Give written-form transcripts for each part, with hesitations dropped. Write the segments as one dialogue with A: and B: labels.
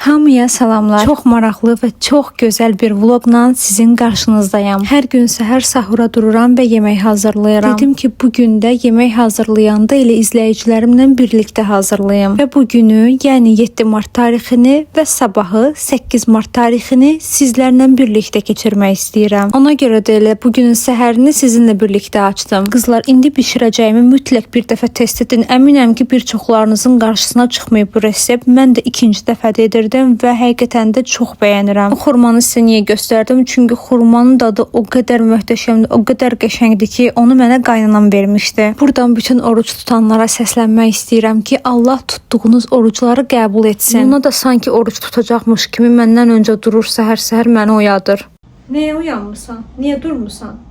A: Hamıya salamlar. Çox maraqlı və çox gözəl bir vloqla sizin qarşınızdayım. Hər gün səhər sahura dururam və yemək hazırlayıram. Dedim ki, bu gün də yemək hazırlayanda elə izləyicilərimlə birlikdə hazırlayım. Və bu günü, yəni 7 mart tarixini və sabahı 8 mart tarixini sizlərlə birlikdə keçirmək istəyirəm. Ona görə də elə bu günün səhərini sizinlə birlikdə açdım. Qızlar, indi bişirəcəyimi mütləq bir dəfə test edin. Əminəm ki, bir çoxlarınızın qarşısına çıxmayıb bu resept. Mən də ikinci dəfədə edirdim və həqiqətən də çox bəyənirəm. Bu xurmanı sizə niyə göstərdim? Çünki xurmanın dadı o qədər möhtəşəmdir, o qədər qəşəngdir ki, onu mənə qaynanam vermişdi. Buradan bütün oruç tutanlara səslənmək istəyirəm ki, Allah tutduğunuz orucları qəbul etsin. Buna da sanki oruç tutacaqmış kimi məndən öncə durur, səhər-səhər məni oyadır. Nəyə uyanmısan? Niyə durmusan?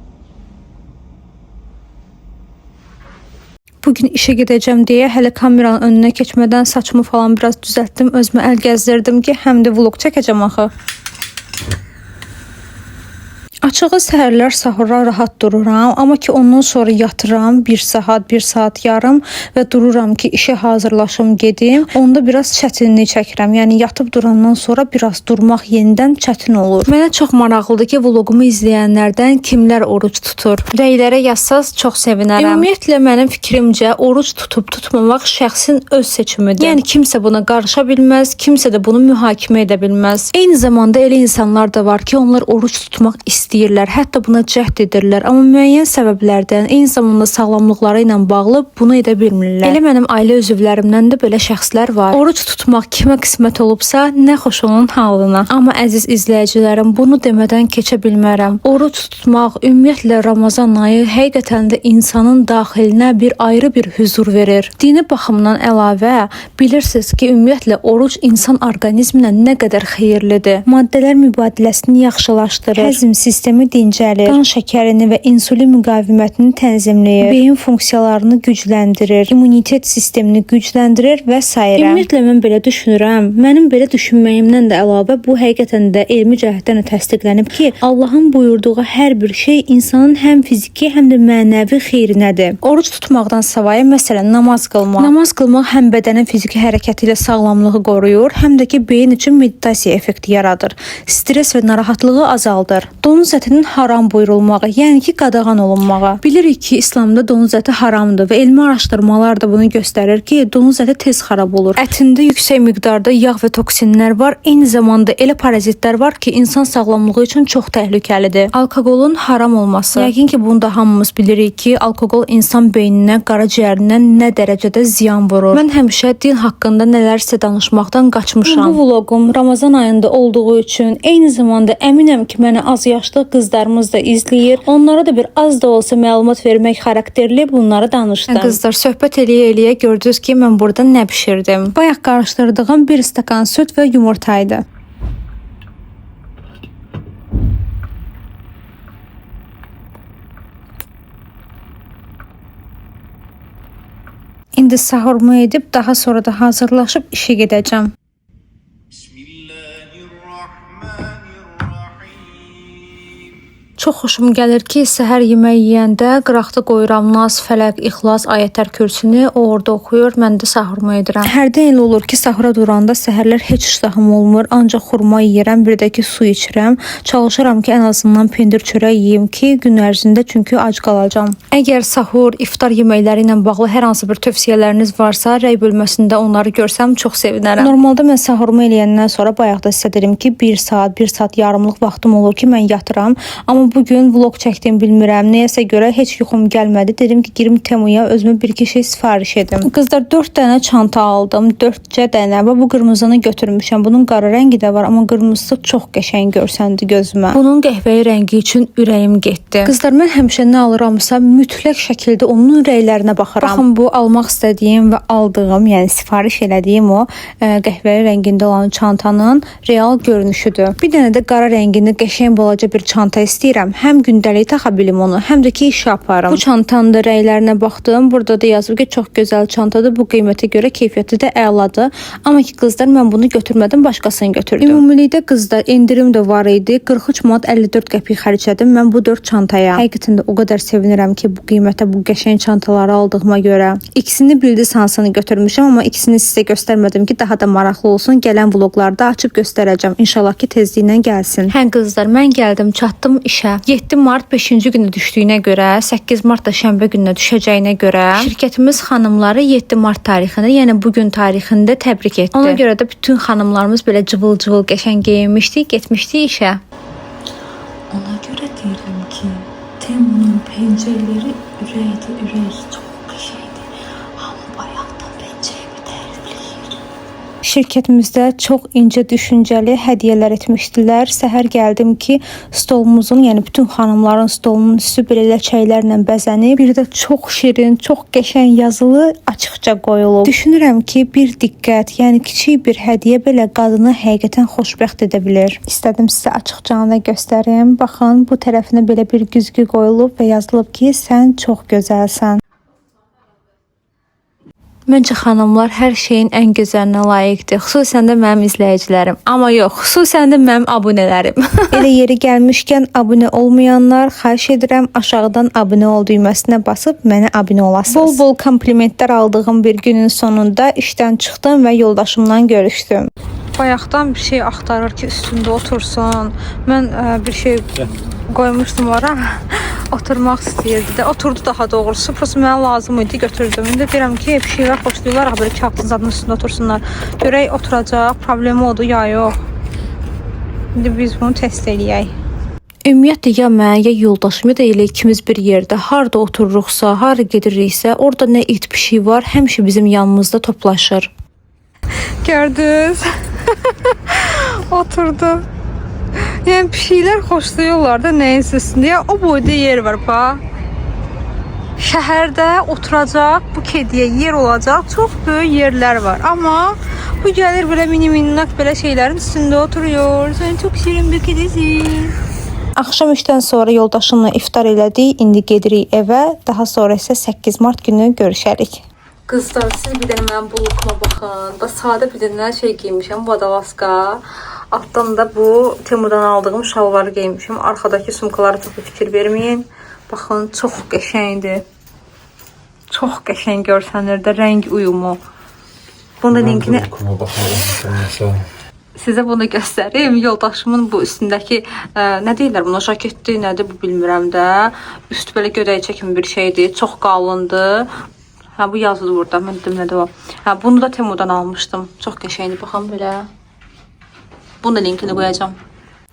A: Bugün işe gedəcəm deyə hələ kameranın önünə keçmədən saçımı falan biraz düzəltdim. Özümə əl gəzdirdim ki, həm də vlog çəkəcəm axı. Açığı səhərlər sahura rahat dururam, amma ki ondan sonra yatıram 1 saat, 1 saat yarım və dururam ki işe hazırlaşım gedim. Onda biraz çətinlik çəkirəm. Yəni yatıb durandan sonra biraz durmaq yenidən çətin olur. Mənə çox maraqlıdır ki, vlogumu izləyənlərdən kimlər oruç tutur? Rəylərə yazsaz çox sevinərəm. Ümumiyyətlə mənim fikrimcə oruç tutub tutmamaq şəxsin öz seçimidir. Yəni kimsə buna qarışa bilməz, kimsə də bunu mühakimə edə bilməz. Eyni zamanda elə insanlar da var ki, onlar oruç tutmaq istəyirlər, hətta buna cəhd edirlər, amma müəyyən səbəblərdən, eyni zamanda sağlamlıqları ilə bağlı bunu edə bilmirlər. Elə mənim ailə üzvlərimdən də belə şəxslər var. Oruç tutmaq kimə qismət olubsa, nə xoş onun halına. Amma əziz izləyicilərim, bunu demədən keçə bilmərəm. Oruç tutmaq, ümumiyyətlə Ramazan ayı həqiqətən də insanın daxilinə bir ayrı bir huzur verir. Dini baxımdan əlavə, bilirsiniz ki, ümumiyyətlə oruç insan orqanizminə nə qədər xeyirlidir. Maddələr mübadiləsini yaxşılaşdırır, həzm sistemi dincəlir, qan şəkərini və insulin müqavimətini tənzimləyir, beyin funksiyalarını gücləndirir, immunitet sistemini gücləndirir və s. Ümumiyyətlə mən belə düşünürəm. Mənim belə düşünməyimdən də əlavə bu həqiqətən də elmi cəhətdən də təsdiqlənib ki, Allahın buyurduğu hər bir şey insanın həm fiziki, həm də mənəvi xeyrinədir. Oruç tutmaqdan savayı məsələn namaz qılmaq. Namaz qılmaq həm bədənin fiziki hərəkəti ilə sağlamlığı qoruyur, həm də ki beyin üçün meditasiya effekti yaradır. Stres və narahatlığı azaldır. Donuz ətinin haram buyurulmağı, yəni ki qadağan olunmağı. Bilirik ki, İslamda donuz əti haramdır və elmi araşdırmalar da bunu göstərir ki, donuz əti tez xarab olur. Ətində yüksək miqdarda yağ və toksinlər var, eyni zamanda elə parazitlər var ki, insan sağlamlığı üçün çox təhlükəlidir. Alkoqolun haram olması. Yəqin ki, bunu da hamımız bilirik ki, alkoqol insan beyninə, qaraciyərinə nə dərəcədə ziyan vurur. Mən həmişə din haqqında nələrsə danışmaqdan qaçmışam. Bu vloqum Ramazan ayında olduğu üçün, eyni zamanda əminəm ki, məni az yaşlı qızlarımız da izləyir. Onlara da bir az da olsa məlumat vermək xarakterli bunları danışdım. Qızlar, söhbət eləyə-eləyə gördünüz ki, mən burada nə bişirdim. Bayaq qarışdırdığım 1 stakan süd və yumurtaydı. İndi sahurumu edib daha sonra da hazırlaşıb işe gedəcəm. Çox xoşum gəlir ki, səhər yemək yeyəndə qıraqda qoyuram Nas, Fələq, İxlas, Ayətlər kürsünü, o orada oxuyur, mən də sahurumu edirəm. Hərdən elə olur ki, sahura duranda səhərlər heç iştahım olmur, ancaq xurma yeyirəm, bir də ki su içirəm. Çalışıram ki, ən azından pendir çörək yeyim ki, gün ərzində çünki ac qalacam. Əgər sahur, iftar yeməkləri ilə bağlı hər hansı bir tövsiyələriniz varsa, rəy bölməsində onları görsəm çox sevinərəm. Normalda mən sahurumu eləyəndən sonra bayaq da sizə dedim ki, 1 saat, 1 saat yarımlıq vaxtım olur ki, mən yatıram. Amma bugün vlog çəkdim, bilmirəm. Nəyəsə görə heç yuxum gəlmədi. Dedim ki, girim Temuya özümə bir-iki şey sifariş edim. Qızlar, 4 dənə çanta aldım. 4 dənə və bu qırmızını götürmüşəm. Bunun qara rəngi də var, amma qırmızısı çox qəşəng görsəndi gözümə. Bunun qəhvəyi rəngi üçün ürəyim getdi. Qızlar, mən həmişə nə alıramsa mütləq şəkildə onun rəylərinə baxıram. Baxın, bu almaq istədiyim və aldığım, yəni sifariş elədiyim o qəhvəyi rəngində olan çantanın real görünüşüdür. Bir dənə də qara rəngində qəşəng balaca bir çanta istəyirəm. düşünürəm, həm gündəlik taxa bilim onu, həm də ki iş aparım. Bu çantanın da rənglərinə baxdım. Burada da yazıb ki, çox gözəl çantadır. Bu qiymətə görə keyfiyyəti də əladır. Amma ki qızlar, mən bunu götürmədim, başqasını götürdüm. Ümumilikdə qızlar endirim də var idi. 43 manat 54 qəpik xərclədim mən bu 4 çantaya. Həqiqətən də o qədər sevinirəm ki, bu qiymətə bu qəşəng çantaları aldığıma görə. İkisini bildiniz hansını götürmüşəm, amma ikisini sizə göstərmədim ki, daha da maraqlı olsun. Gələn vloqlarda açıb göstərəcəm. İnşallah ki tezliklə gəlsin. Hə qızlar, mən gəldim, çatdım işə. 7 mart 5-ci günə düşdüyünə görə, 8 mart da şənbə gününə düşəcəyinə görə şirkətimiz xanımları 7 mart tarixində, yəni bu gün tarixində təbrik etdi. Ona görə də bütün xanımlarımız belə cıvıl-cıvıl qəşəng geyinmişdik, getmişdik işə.
B: Ona görə deyirəm ki, Temunun pencəkləri ürəkdir, ürək çox qəşəngdir. Hamı bayaqdan pencəyimi tərifləyir.
A: Şirkətimizdə çox incə düşüncəli hədiyyələr etmişdilər. Səhər gəldim ki, stolumuzun, yəni bütün xanımların stolunun üstü belə ləçəklərlə bəzənib, bir də çox şirin, çox qəşəng yazılı açıqca qoyulub. Düşünürəm ki, bir diqqət, yəni kiçik bir hədiyyə belə qadını həqiqətən xoşbəxt edə bilər. İstədim sizə açıqcana göstərim. Baxın, bu tərəfinə belə bir güzgü qoyulub və yazılıb ki, sən çox gözəlsən. Məncə xanımlar hər şeyin ən gözəlinə layiqdir. Xüsusən də mənim izləyicilərim. Amma yox, xüsusən də mənim abunələrim. Elə yeri gəlmişkən abunə olmayanlar, xahiş edirəm aşağıdan abunə ol düyməsinə basıb mənə abunə olasınız. Bol-bol komplimentlər aldığım bir günün sonunda işdən çıxdım və yoldaşımla görüşdüm. Bayaqdan bir şey axtarır ki, üstündə otursun. Mən bir şey qoymuşdum ora. Oturmaq istəyirdi də. Oturdu daha doğrusu. Prosta mənə lazım idi, götürdüm. İndi deyirəm ki, bir şeylər xoşlayırlar, belə kağıdın zadının üstündə otursunlar. Görək oturacaq, problemi odur ya yox. İndi biz bunu test eləyək. Ümumiyyətlə ya mən, ya yoldaşım, ya da elə ikimiz bir yerdə harda otururuqsa, hara gediriksə, orada nə it bir şey var, həmişə bizim yanımızda toplaşır. Gördünüz? Oturdu. Yəni pişiklər xoşlayırlar da nəyin üstündə. Ya o boyda yer var bax. Şəhərdə oturacaq, bu kediyə yer olacaq, çox böyük yerlər var. Amma bu gəlir belə mini-minnak belə şeylərin üstündə oturuyor. Sən çox şirin bir kedisin. Axşam işdən sonra yoldaşımla iftar elədik. İndi gedirik evə. Daha sonra isə 8 mart günü görüşərik. Qızlar, siz bir dənə mənim bu lookuma baxın. Da sadə bir dənə şey giymişəm, vadalaska. Altdan da bu Temu'dan aldığım şalvarı giymişim. Arkadaki sumkalara çox fikir verməyin. Baxın, çox qəşəngdir. Çox qəşəng görsənir də rəng uyumu. Bunda linkini sizə bunu göstərim. Yoldaşımın bu üstündəki nə deyirlər buna, jaketdir, nədir bu bilmirəm də. Üst belə gödəkçə kimi bir şeydir. Çox qalındır. Ha bu yazılı burada. Mən dedim nədir o. Ha bunu da Temu'dan almışdım. Çox qəşəngdir. Baxın belə. Bunu da linkini qoyacağım.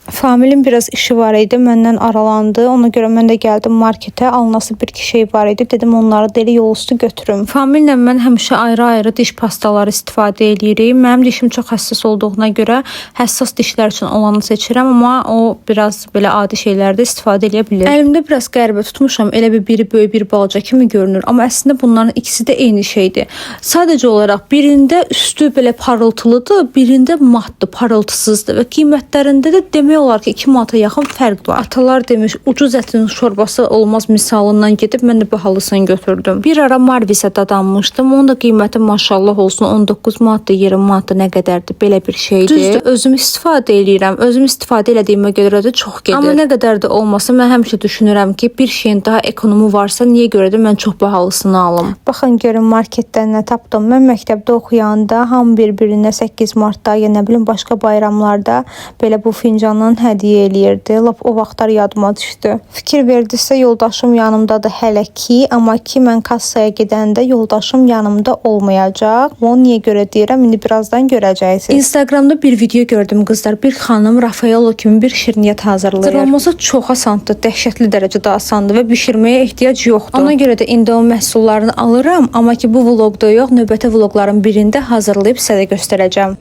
A: Familin biraz işi var idi, məndən aralandı. Ona görə mən də gəldim marketə. Alınası bir-iki şey var idi. Dedim onları deli yol üstü götürüm. Famillə mən həmişə ayrı-ayrı diş pastaları istifadə edirik. Mənim dişim çox həssas olduğuna görə həssas dişlər üçün olanı seçirəm, amma o biraz belə adi şeylərdə istifadə edə bilir. Əlimdə biraz qəribə tutmuşam. Elə bir biri böyük, bir balaca kimi görünür. Amma əslində bunların ikisi də eyni şeydir. Sadəcə olaraq birində üstü belə parıltılıdır, birində matdır, parıltısızdır və qiymətlərində də demək olar ki 2 manata yaxın fərq var. Atalar demiş, ucuz ətin şorbası olmaz misalından gedib mən də bahalısını götürdüm. Bir ara Marvisə dadanmışdım. Onun da qiyməti maşallah olsun 19 manatdır, 20 manatdır, nə qədərdir, belə bir şeydir. Düzdür, özüm istifadə edirəm. Özüm istifadə elədiyimə görə də çox gedir. Amma nə qədər də olmasa mən həmişə düşünürəm ki, bir şeyin daha ekonomi varsa niyə görə də mən çox bahalısını alım. Baxın görün marketdən nə tapdım. Mən məktəbdə oxuyanda hamı bir-birinə 8 martda, ya nə bilim başqa bayramlarda belə bu fincandan hədiyyə eləyirdi. Lap o vaxtlar yadıma düşdü. Fikir verdisə yoldaşım yanımdadır hələ ki, amma ki mən kassaya gedəndə yoldaşım yanımda olmayacaq. Onu niyə görə deyirəm, indi birazdan görəcəksiniz. Instagramda bir video gördüm qızlar. Bir xanım Rafaello kimi bir şirniyyat hazırlayır. Hazırlanması çox asandır, dəhşətli dərəcədə asandır və bişirməyə ehtiyac yoxdur. Ona görə də indi o məhsullarını alıram, amma ki bu vloqda yox, növbəti vloqların birində hazırlayıb sizə də göstərəcəm.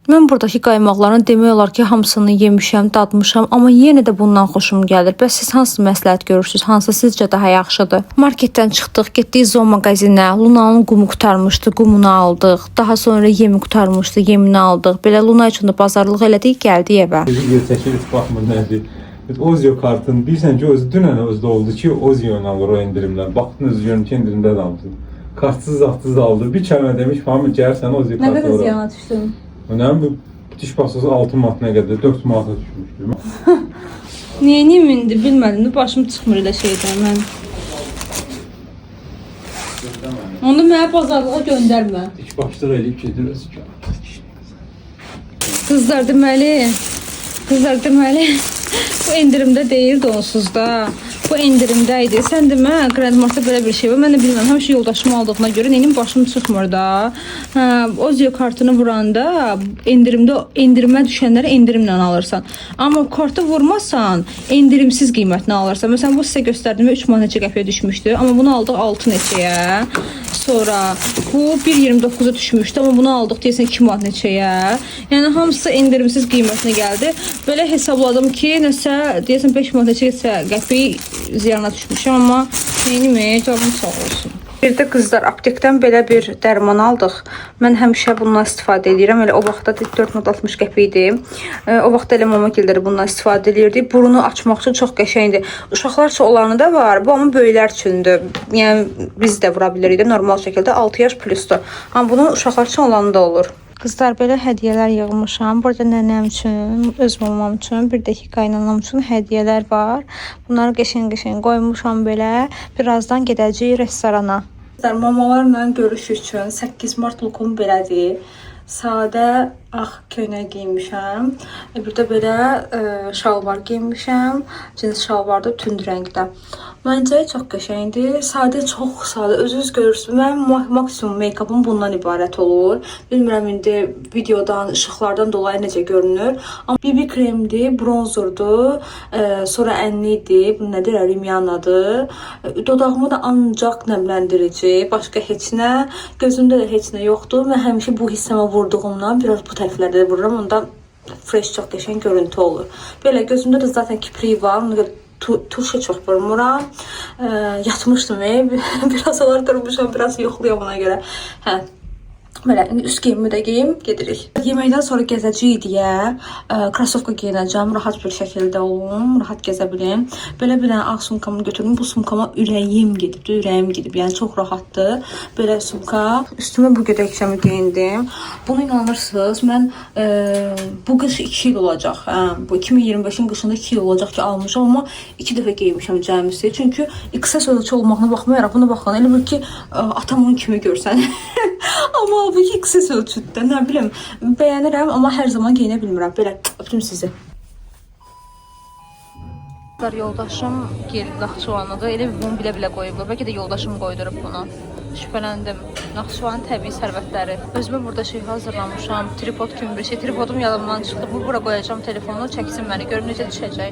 A: Mən buradakı qaymaqların demək olar ki, hamısını yemişəm, dadmışam, amma yenə də bundan xoşum gəlir. Bəs siz hansı məsləhət görürsüz? Hansı sizcə daha yaxşıdır? Marketdən çıxdıq, getdik Zoo mağazinə. Luna'nın qumu qurtarmışdı, qumunu aldıq. Daha sonra yemi qurtarmışdı, yemini aldıq. Belə Luna üçün də bazarlıq elədik, gəldik evə.
C: Video çəkilib baxmır nədir. Ozio kartın bilirsən ki, özü dünən özdə oldu ki, Ozio ilə alır o endirimlər. Baxdınız görün ki, endirimdə də aldı. Kartsız zahtsız aldı. Bir kəlmə demiş, Famil gəlsən Ozio kartı
B: Nə qədər ziyana düşdüm?
C: Önəm bu diş basası 6 manat nə qədər? 4 manata düşmüşdü.
B: Niyə indi bilmədim də başım çıxmır elə şeydən mən. Onu mənə bazarlığa göndərmə.
C: Diş başlıq eləyib gedir özü ki.
B: Qızlar deməli bu endirimdə deyildi onsuz da. Bu endirimdə idi. Sən demə, Grandmarkda belə bir şey var. Mən də bilmirəm. Həmişə yoldaşım aldığına görə neyim başım çıxmır da. Ozio kartını vuranda endirimə düşənləri endirimlə alırsan. Amma kartı vurmasan, endirimsiz qiymətini alırsan. Məsələn, bu sizə göstərdim 3 manat neçə qəpiyə düşmüşdü. Amma bunu aldıq 6 neçəyə. Sonra bu 1.29-a düşmüşdü, amma bunu aldıq deyəsən 2 manat neçəyə. Yəni hamısı endirimsiz qiymətinə gəldi. Belə hesabladım ki, nəsə deyəsən 5 manat neçə qəpik ziyana düşmüşəm, amma neyimi canım sağ olsun. Bir də qızlar aptekdən belə bir dərman aldıq. Mən həmişə bundan istifadə edirəm. Elə o vaxtda 4.60 qəpik idi. O vaxt elə mama gilləri bundan istifadə edirdi. Burunu açmaq üçün çox qəşəngdir. Uşaqlar üçün olanı da var. Bu amma böyüklər üçündür. Yəni biz də vura bilirik də normal şəkildə 6 yaş plusdur. Amma bunun uşaqlar üçün olanı da olur. Qızlar belə hədiyyələr yığmışam. Burada nənəm üçün, öz mamam üçün, bir də ki qaynanam üçün hədiyyələr var. Bunları qəşəng-qəşəng qoymuşam belə. Birazdan gedəcəyik restorana. Mamalarla görüş üçün 8 mart lookum belədir. Sadə ağ köynək giymişəm. Bir də belə şalvar giymişəm. Cins şalvar da tünd rəngdə. Məncə çox qəşəngdir. Sadə, çox sadə. Özünüz görürsünüz. Mənim maksimum make-upım bundan ibarət olur. Bilmirəm indi videodan, işıqlardan dolayı necə görünür. Amma BB kremdir, bronzordur, sonra ənlidir. Bu nədir? Rimyanadır. Dodağımı da ancaq nəmləndirici, başqa heç nə. Gözümdə də heç nə yoxdur. Mən həmişə bu hissəmə vurduğumdan biraz bu tərəflərdə də vururam. Ondan fresh, çox qəşəng görüntü olur. Belə gözümdə də zaten kipriyi var. Ona görə tuşa çox vurmuram. Yatmışdım. Biraz olar durmuşam, biraz yoxluyam ona görə. Hə. Belə üst geyimimi də geyim, gedirik. Yeməkdən sonra gəzəcəyik deyə krasovka geyinəcəm, rahat bir şəkildə olum, rahat gəzə bilim. Belə bir ağ sumkamı götürdüm. Bu sumkama ürəyim gedib. Yəni çox rahatdır. Belə sumka. Üstümə bu gödəkçəmi geyindim. Bunu inanırsınız, mən bu qış 2 il olacaq. Bu 2025-in qışında 2 il olacaq ki almışam, amma 2 dəfə geymişəm cəmisi. Çünki XS ölçü olmağına baxmayaraq buna baxan elə bir ki atamın kimi görsən. Amma bu XS ölçüdə, nə bilim, bəyənirəm, amma hər zaman geyinə bilmirəm. Belə, öptüm sizi. Yoldaşım gelib Naxçıvanlıdır. Elə bunu bilə-bilə qoyublar. Bəlkə də yoldaşım qoydurub bunu. Şübhələndim. Naxçıvanın təbii sərvətləri. Özümə burada şey hazırlamışam. Tripod kimi bir şey. Tripodum yadımdan çıxdı. Bu bura qoyacağım telefonu, çəksin məni. Görüm necə düşəcək.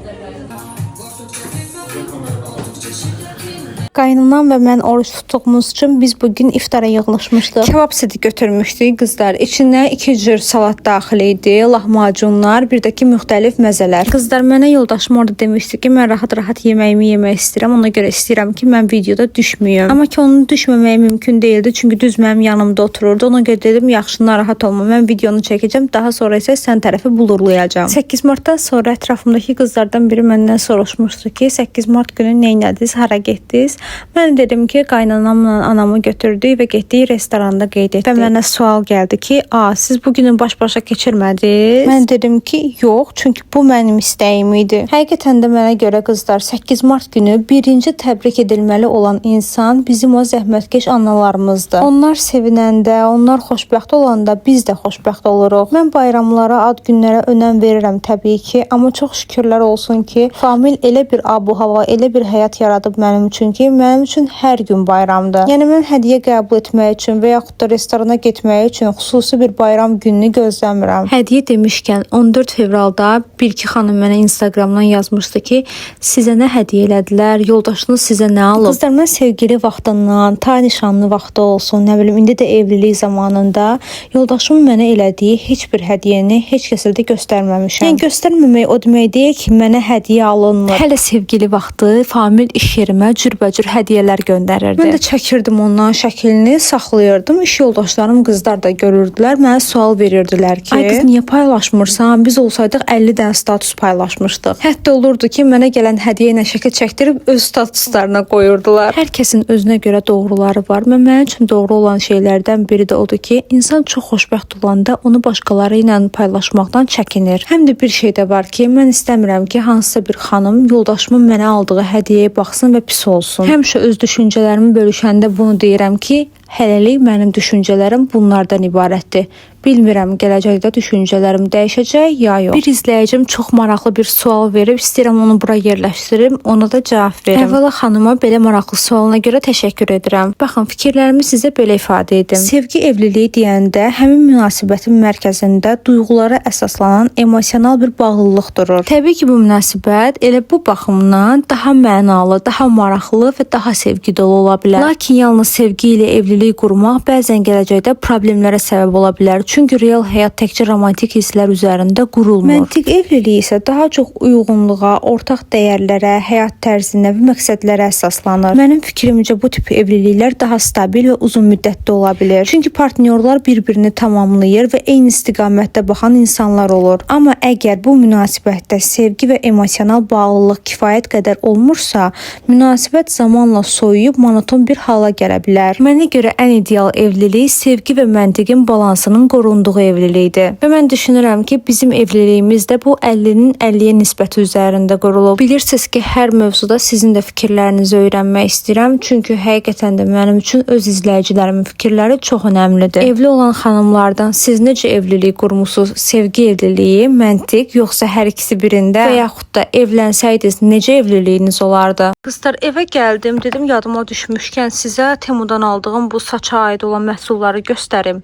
A: Qaynanam və mən oruç tutduğumuz üçün biz bugün iftara yığılmışdıq. Kebab seti götürmüşdük qızlar. İçinə 2 cür salat daxil idi, lahmacunlar, bir də ki müxtəlif məzələr. Qızlar, mənə yoldaşım orada demişdi ki, mən rahat-rahat yeməyimi yemək istəyirəm. Ona görə istəyirəm ki, mən videoda düşməyim. Amma ki onun düşməməyi mümkün değildi, çünki düz mənim yanımda otururdu. Ona görə dedim, yaxşı, narahat olma. Mən videonu çəkəcəm, daha sonra isə sən tərəfi bulurlayacağam. 8 martdan sonra ətrafımdakı qızlardan biri məndən soruşmuşdu ki, 8 mart günü nə etdiniz, hara getdiniz? Mən dedim ki, qaynanamla anamı götürdük və getdik restoranda qeyd etdik. Və mənə sual gəldi ki, siz bu günü baş-başa keçirmədiniz? Mən dedim ki, yox, çünki bu mənim istəyim idi. Həqiqətən də mənə görə qızlar, 8 mart günü birinci təbrik edilməli olan insan bizim o zəhmətkeş analarımızdır. Onlar sevinəndə, onlar xoşbəxt olanda biz də xoşbəxt oluruq. Mən bayramlara, ad günlərə önəm verirəm təbii ki, amma çox şükürlər olsun ki, Famil elə bir abu hava, elə bir həyat yaradıb mənim üçün ki, mənim üçün hər gün bayramdır. Yəni mən hədiyyə qəbul etmək üçün və yaxud da restorana getmək üçün xüsusi bir bayram gününü gözləmirəm. Hədiyyə demişkən 14 fevralda bir-iki xanım mənə Instagramdan yazmışdı ki, sizə nə hədiyyə elədilər, yoldaşınız sizə nə alıb? Qızlar, mən sevgili vaxtından, ta nişanlı vaxtı olsun, nə bilim, indi də evlilik zamanında yoldaşımın mənə elədiyi heç bir hədiyyəni heç kəsə də göstərməmişəm. Yəni göstərməmək o demək deyil ki, mənə hədiyyə alınmır. Hələ sevgili vaxtı Famil iş yerimə cürbəcür hədiyyələr göndərirdi. Mən də çəkirdim ondan şəklini, saxlayırdım. İş yoldaşlarım qızlar da görürdülər, mənə sual verirdilər ki, ay qız niyə paylaşmırsan? Biz olsaydıq 50 dənə status paylaşmışdıq. Hətta olurdu ki, mənə gələn hədiyyə ilə şəkil çəkdirib öz statuslarına qoyurdular. Hər kəsin özünə görə doğruları var. Mənim üçün doğru olan şeylərdən biri də odur ki, insan çox xoşbəxt olanda onu başqaları ilə paylaşmaqdan çəkinir. Həm də bir şey də var ki, mən istəmirəm ki, hansısa bir xanım yoldaşımın mənə aldığı hədiyyəyə baxsın və pis olsun. Həmişə öz düşüncələrimi bölüşəndə bunu deyirəm ki, hələlik mənim düşüncələrim bunlardan ibarətdir. Bilmirəm, gələcəkdə düşüncələrim dəyişəcək ya yox. Bir izləyicim çox maraqlı bir sual verib, istəyirəm onu bura yerləşdirim, ona da cavab verim. Əvvəla xanıma belə maraqlı sualına görə təşəkkür edirəm. Baxın, fikirlərimi sizə belə ifadə edim. Sevgi evliliyi deyəndə həmin münasibətin mərkəzində duyğulara əsaslanan emosional bir bağlılıq durur. Təbii ki, bu münasibət elə bu baxımdan daha mənalı, daha maraqlı və daha sevgi dolu ola bilər. Lakin yalnız sevgi ilə evlilik qurmaq bəzən gələcəkdə problemlərə səbəb ola bilər. Çünki real həyat təkcə romantik hisslər üzərində qurulmur. Məntiq evliliyi isə daha çox uyğunluğa, ortaq dəyərlərə, həyat tərzinə və məqsədlərə əsaslanır. Mənim fikrimcə bu tip evliliklər daha stabil və uzun müddətli ola bilər. Çünki partnyorlar bir-birini tamamlayır və eyni istiqamətdə baxan insanlar olur. Amma əgər bu münasibətdə sevgi və emosional bağlılıq kifayət qədər olmursa, münasibət zamanla soyuyub monoton bir hala gələ bilər. Mənə görə ən ideal evlilik sevgi və məntiqin balansının qorunduğu evlilikdir. Və mən düşünürəm ki, bizim evliliyimiz də bu 50-nin 50-yə nisbəti üzərində qurulub. Bilirsiniz ki, hər mövzuda sizin də fikirlərinizi öyrənmək istəyirəm. Çünki həqiqətən də mənim üçün öz izləyicilərimin fikirləri çox önəmlidir. Evli olan xanımlardan siz necə evlilik qurmusunuz? Sevgi evliliyi, məntiq, yoxsa hər ikisi birində? Və yaxud da evlənsəydiniz necə evliliyiniz olardı? Qızlar, evə gəldim, dedim yadıma düşmüşkən sizə Temudan aldığım bu saça aid olan məhsulları göstərim.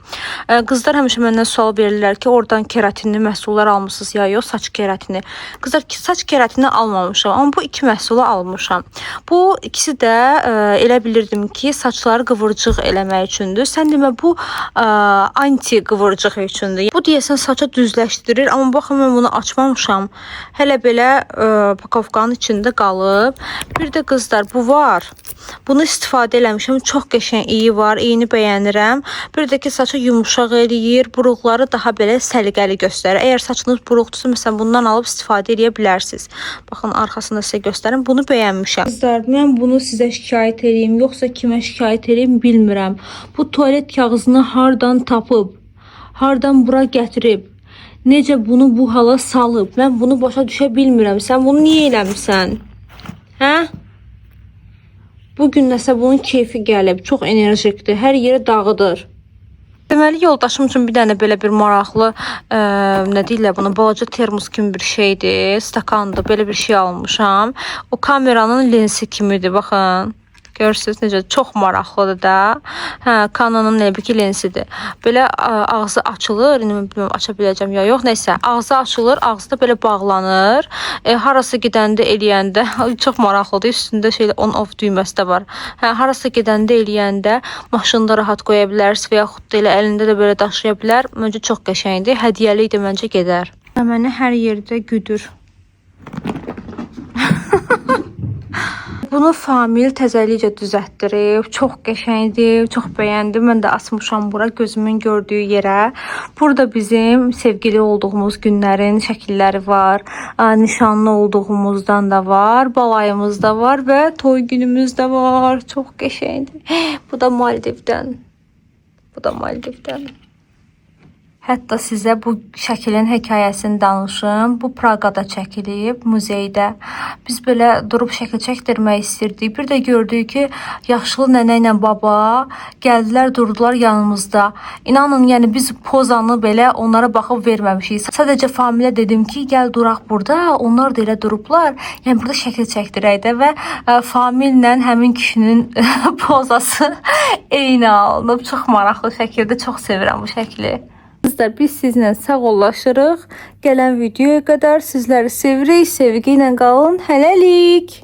A: Qızlar həmişə məndən sual verirlər ki, oradan keratinli məhsullar almısınız ya yox, saç keratini. Qızlar, saç keratini almamışam, amma bu iki məhsulu almışam. Bu ikisi də elə bilirdim ki, saçları qıvırcıq eləmək üçündür. Sən demə bu anti qıvırcıq üçündür. Bu deyəsən saça düzləşdirir, amma baxın mən bunu açmamışam. Hələ belə pakovkanın içində qalıb. Bir də qızlar, bu var. Bunu istifadə eləmişəm. Çox qəşəng iyi var. İyini bəyənirəm. Bir də ki, saçı yumuşaq eləyir. Buruqları daha belə səliqəli göstərir. Əgər saçınız buruqdursa, məsələn, bundan alıb istifadə edə bilərsiniz. Baxın, arxasında sizə göstərim. Bunu bəyənmişəm. Qızlar, mən bunu sizə şikayət edeyim, yoxsa kimə şikayət edeyim bilmirəm. Bu tualet kağızını hardan tapıb, hardan bura gətirib, necə bunu bu hala salıb, mən bunu başa düşə bilmirəm. Sən bunu niyə eləmirsən? Hə? Bugün nəsə bunun keyfi gəlib, çox enerjikdir, hər yeri dağıdır. Deməli, yoldaşım üçün bir dənə belə bir maraqlı, nə deyirlər buna, balaca termos kimi bir şeydir, stakandır, belə bir şey almışam. O kameranın lensi kimidir, baxın. Görürsünüz necə çox maraqlıdır da. Hə, Canon'un elə bir ki lensidir. Belə ağzı açılır, indi bilmirəm aça biləcəm ya yox, nəysə. Ağzı açılır, ağzı da belə bağlanır. Harasa gedəndə eləyəndə çox maraqlıdır. Üstündə şeylə on-off düyməsi də var. Hə, harasa gedəndə eləyəndə maşında rahat qoya bilərsiniz və yaxud da elə əlində də belə daşıya bilər. Məncə çox qəşəngdir. Hədiyyəlik də məncə gedər. Mənə hər yerdə güdür. Bunu Famil təzəlikcə düzəltdirib. Çox qəşəngdir, çox bəyəndim. Mən də asmışam bura gözümün gördüyü yerə. Burada bizim sevgili olduğumuz günlərin şəkilləri var. Nişanlı olduğumuzdan da var. Balayımız da var və toy günümüz də var. Çox qəşəngdir. Bu da Maldivdən. Bu da Maldivdən. Hətta sizə bu şəklin hekayəsini danışım. Bu Praqada çəkilib, muzeydə. Biz belə durub şəkil çəkdirmək istirdik. Bir də gördük ki, yaşlı nənə ilə baba gəldilər, durdular yanımızda. İnanın, yəni biz pozanı belə onlara baxıb verməmişik. Sadəcə Familə dedim ki, gəl duraq burada. Onlar da elə durublar. Yəni burada şəkil çəkdirək də və Famillə həmin kişinin pozası eyni alınıb. Çox maraqlı şəkildə, çox sevirəm bu şəkli. Sizlər, biz sizlə sağollaşırıq. Gələn videoya qədər sizləri sevirik. Sevgi ilə qalın. Hələlik.